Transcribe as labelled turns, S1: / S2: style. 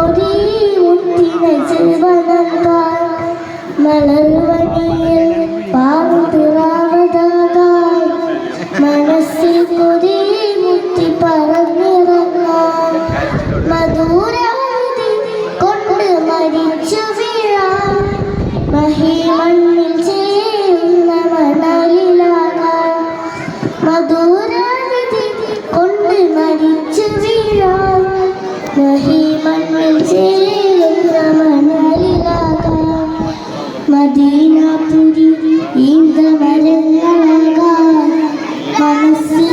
S1: കൊതി മുത്തിന ജീവനങ്കാൽ മലർവണിയിൽ പാർത്തിറാവതാകാൽ മനസ്സിൽ കൊതി മുത്തി പറന്നിറങ്ങാൻ മധുരാവതി കൊണ്ട് മരിച്ചു വീഴാൻ മഹിമണ്ണിൽ ചേരുന്ന മണലിലാകാൻ മധുരാവതി കൊണ്ട് മരിച്ചു വീഴാൻ മഹിമണ്ണിൽ ചേരുന്ന മണലിലാകാൻ മദീനപുരി ഈന്തമരങ്ങളാകാൻ മനസ്സിൽ